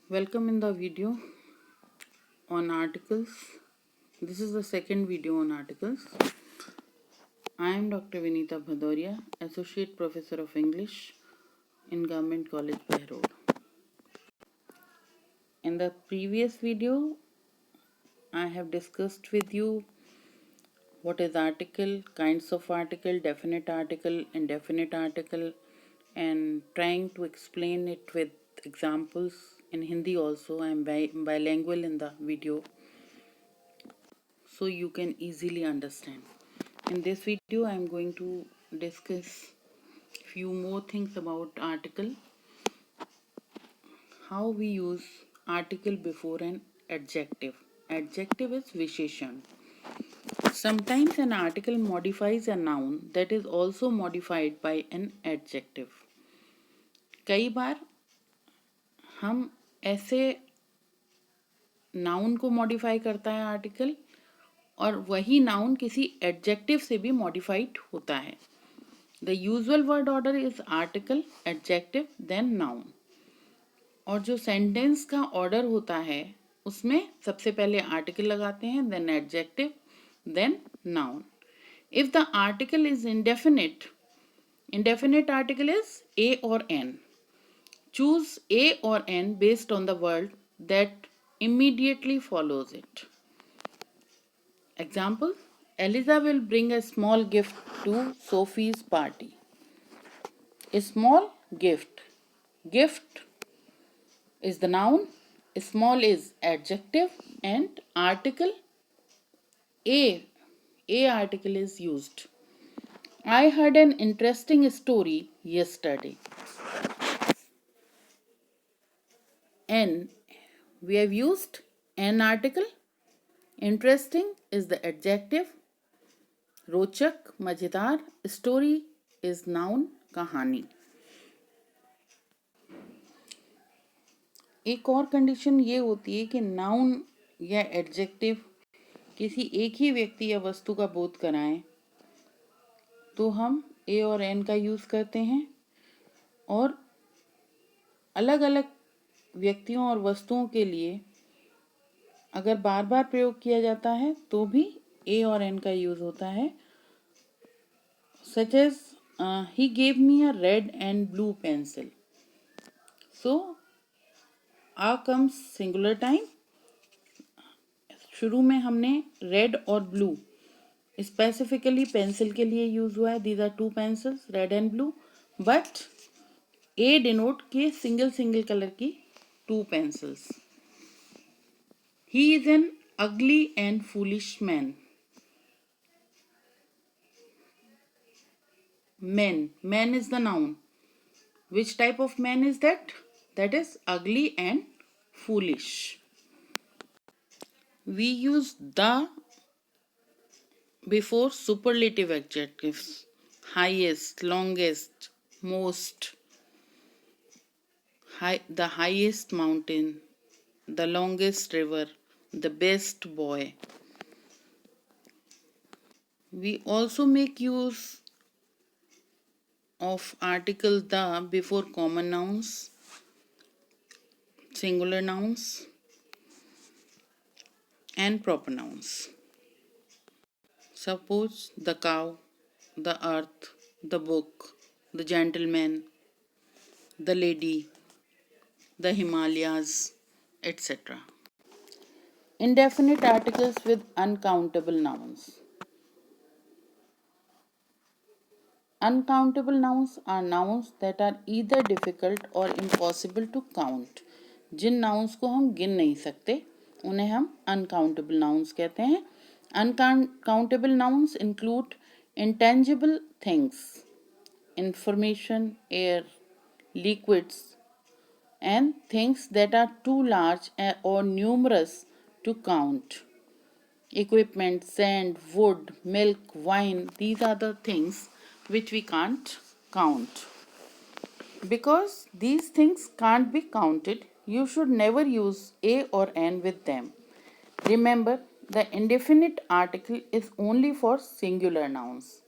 Welcome in the video on articles. This is the second video on articles. I am Dr. Vinita Bhadoria, Associate Professor of English in Government College, Behror. In the previous video, I have discussed with you what is article, kinds of article, definite article, indefinite article, and trying to explain it with examples in Hindi also. I am bilingual in the video, so you can easily understand. In this video I am going to discuss few more things about article, how we use article before an adjective. Adjective is visheshan. Sometimes an article modifies a noun that is also modified by an adjective. कई बार हम ऐसे noun को modify करता है article, और वही noun किसी adjective से भी मॉडिफाइड होता है. The usual word order is article, adjective, then noun. और जो सेंटेंस का ऑर्डर होता है उसमें सबसे पहले आर्टिकल लगाते हैं, then adjective, then noun. If the article is indefinite, indefinite article is a or n. Choose a or n based on the word that immediately follows it. Example: Eliza will bring a small gift to Sophie's party. A small gift. Gift is the noun, small is adjective, and article a article is used. I heard an interesting story yesterday. N, we have used an article. Interesting is the adjective. रोचक, मजेदार, story is noun, कहानी. एक और condition ये होती है कि noun या एडजेक्टिव किसी एक ही व्यक्ति या वस्तु का बोध कराएं तो हम ए और एन का यूज करते हैं, और अलग अलग व्यक्तियों और वस्तुओं के लिए अगर बार बार प्रयोग किया जाता है तो भी ए और एन का यूज होता है. Such as he gave me a red and blue pencil. So a comes singular time. शुरू में हमने रेड और ब्लू स्पेसिफिकली पेंसिल के लिए यूज हुआ है. These are two pencils, red and blue, but a denote के सिंगल कलर की two pencils. He is an ugly and foolish man. Man is the noun. Which type of man is that? That is ugly and foolish. We use the before superlative adjectives. Highest, longest, most. The highest mountain, the longest river, the best boy. We also make use of article the before common nouns, singular nouns, and proper nouns. Suppose the cow, the earth, the book, the gentleman, the lady, the Himalayas, etc. Indefinite articles with uncountable nouns. Uncountable nouns are nouns that are either difficult or impossible to count. जिन nouns को हम गिन नहीं सकते उन्हें हम uncountable nouns कहते हैं. Uncountable nouns include intangible things, information, air, liquids, and things that are too large or numerous to count. Equipment, sand, wood, milk, wine, these are the things which we can't count. Because these things can't be counted, you should never use a or n with them. Remember, the indefinite article is only for singular nouns.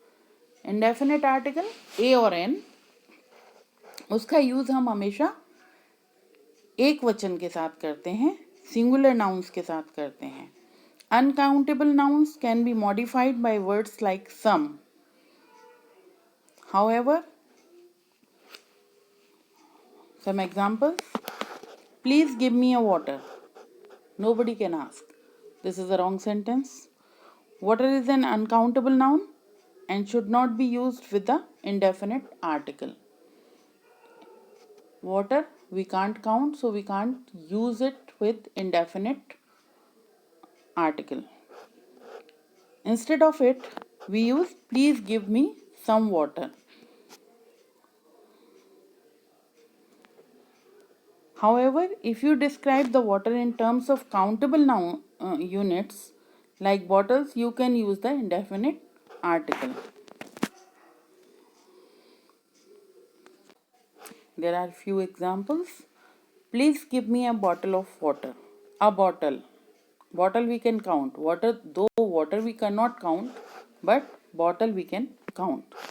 Indefinite article a और n, उसका use हम हमेशा एक वचन के साथ करते हैं, सिंगुलर नाउन्स के साथ करते हैं। Uncountable nouns can be modified by words like some. However, some examples. Please give me a water. Nobody can ask. This is a wrong sentence. Water is an uncountable noun and should not be used with the indefinite article. Water we can't count, so we can't use it with indefinite article. Instead of it, we use please give me some water. However, if you describe the water in terms of countable noun units like bottles, you can use the indefinite article. There are few examples. Please give me a bottle of water. A bottle. Bottle we can count. Water we cannot count, but bottle we can count.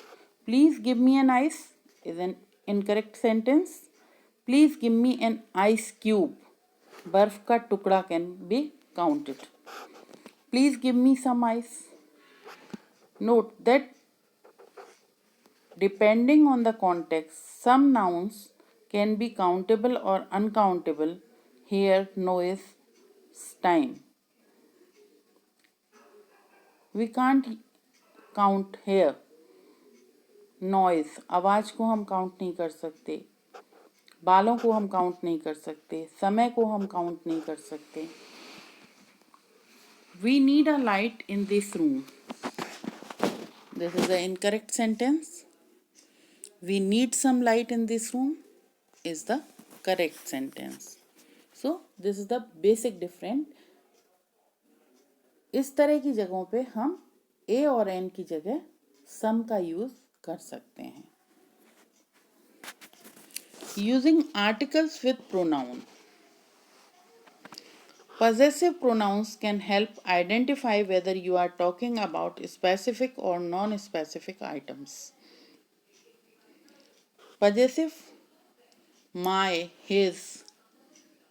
Please give me an ice is an incorrect sentence. Please give me an ice cube. बर्फ का टुकड़ा can be counted. Please give me some ice. Note that depending on the context, some nouns can be countable or uncountable. Here, no is time. We can't count here. Noise, आवाज को हम count नहीं कर सकते, बालों को हम count नहीं कर सकते, समय को हम काउंट नहीं कर सकते. We need a light in this room. This is the incorrect sentence. We need some light in this room is the correct sentence. So this is the basic difference. इस तरह की जगहों पे हम a और n की जगह some का यूज कर सकते हैं. Using articles with pronoun. Possessive pronouns can help identify whether you are talking about specific or non-specific items. Possessive, my, his,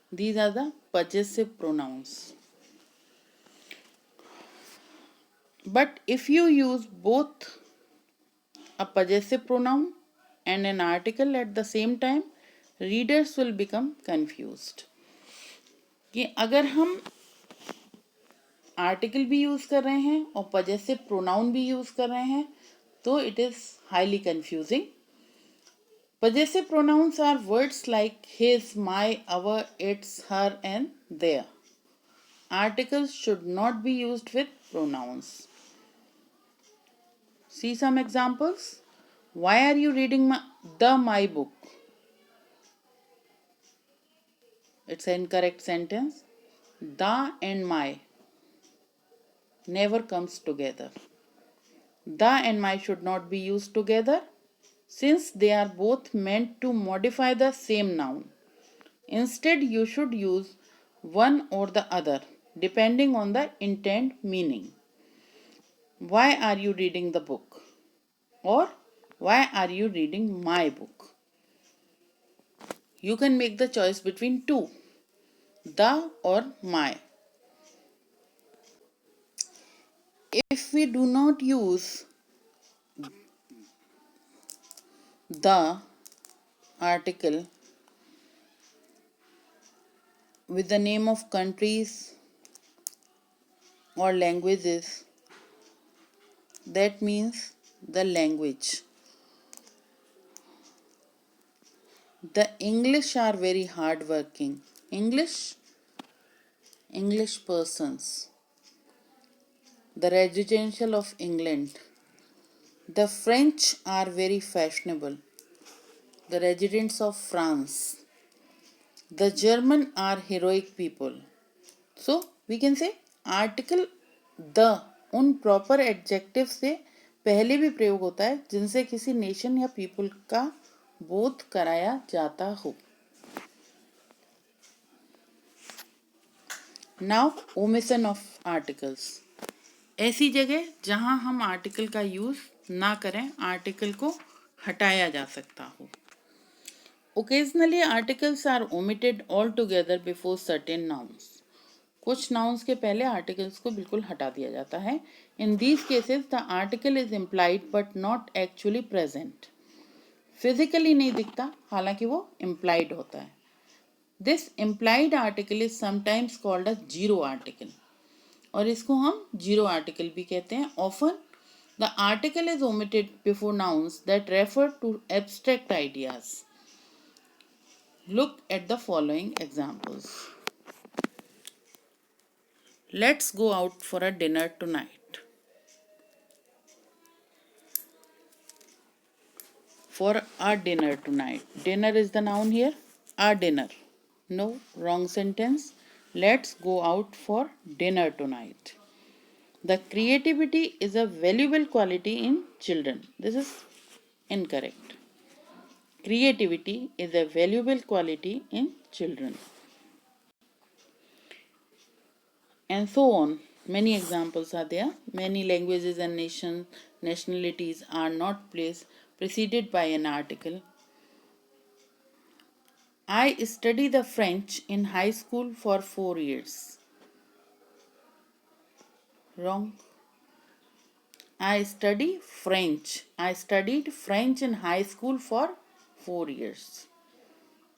these are the possessive pronouns. But if you use both a possessive pronoun and an article at the same time, readers will become confused. कि अगर हम article भी use कर रहे हैं और possessive pronoun भी use कर रहे हैं तो it is highly confusing. Possessive pronouns are words like his, my, our, its, her and their. Articles should not be used with pronouns. See some examples. Why are you reading my book? It's an incorrect sentence. The and my never comes together. The and my should not be used together since they are both meant to modify the same noun. Instead, you should use one or the other depending on the intent meaning. Why are you reading the book? Or why are you reading my book? You can make the choice between two, the or my. If we do not use the article with the name of countries or languages, that means the language. The English are very hardworking. English persons. The residential of England. The French are very fashionable. The residents of France. The German are heroic people. So we can say article the उन proper adjective से पहले भी प्रयोग होता है जिनसे किसी nation या पीपल का बोध कराया जाता हो. Now omission of articles. ऐसी जगह जहां हम आर्टिकल का यूज ना करें, आर्टिकल को हटाया जा सकता हो. Occasionally articles are omitted altogether before certain nouns. कुछ nouns के पहले articles को बिल्कुल हटा दिया जाता है. In these cases the article is implied but not actually present. Physically नहीं दिखता, हालांकि वो implied होता है. This implied article is sometimes called a zero article. और इसको हम zero article भी कहते हैं. Often the article is omitted before nouns that refer to abstract ideas. Look at the following examples. Let's go out for a dinner tonight. For a dinner tonight. Dinner is the noun here. A dinner. No, wrong sentence. Let's go out for dinner tonight. The creativity is a valuable quality in children. This is incorrect. Creativity is a valuable quality in children. And so on. Many examples are there. Many languages and nationalities are not preceded by an article. I studied the French in high school for 4 years. Wrong. I studied French. I studied French in high school for 4 years.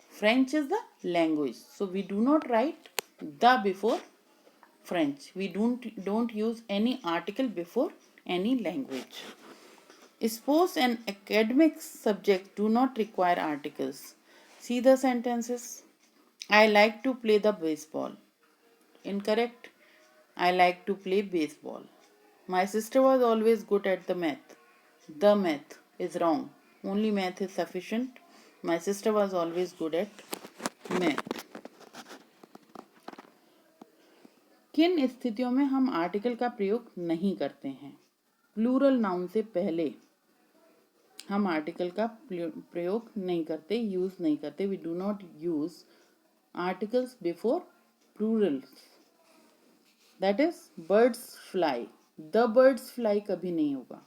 French is the language. So we do not write the before French. We don't use any article before any language. Sports and academic subjects do not require articles. See the sentences. I like to play the baseball. Incorrect. I like to play baseball. My sister was always good at the math. The math is wrong. Only math is sufficient. My sister was always good at math. किन स्थितियों में हम article का प्रयोग नहीं करते हैं? Plural noun से पहले हम आर्टिकल का प्रयोग नहीं करते, यूज नहीं करते. We do not use articles before plurals. That is birds fly. The birds fly कभी नहीं होगा.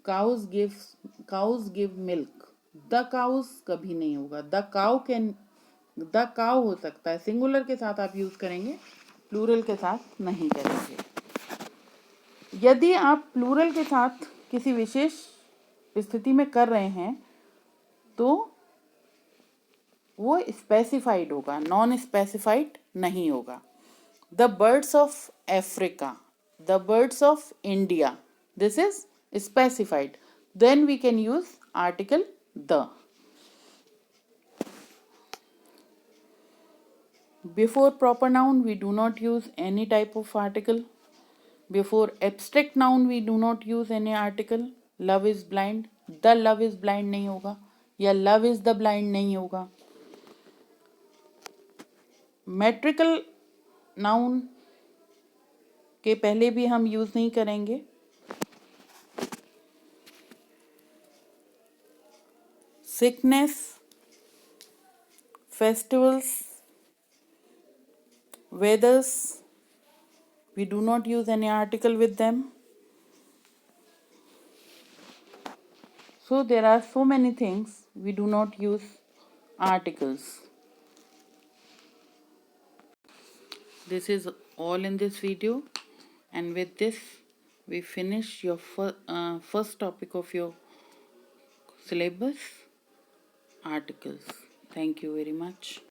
Cows give milk. The cows कभी नहीं होगा. द काउ हो सकता है, सिंगुलर के साथ आप यूज करेंगे, प्लूरल के साथ नहीं करेंगे. यदि आप प्लूरल के साथ किसी विशेष स्थिति में कर रहे हैं तो वो स्पेसिफाइड होगा, नॉन स्पेसिफाइड नहीं होगा. The birds of Africa, the birds of India, this is specified. Then we can use article the. Before proper noun we do not use any type of article. Before abstract noun we do not use any article. Love is blind, the love is blind नहीं होगा, या love is the blind नहीं होगा. Metrical noun के पहले भी हम use नहीं करेंगे. Sickness, festivals, weathers, we do not use any article with them. So there are so many things we do not use articles. This is all in this video, and with this we finish your first topic of your syllabus, articles. Thank you very much.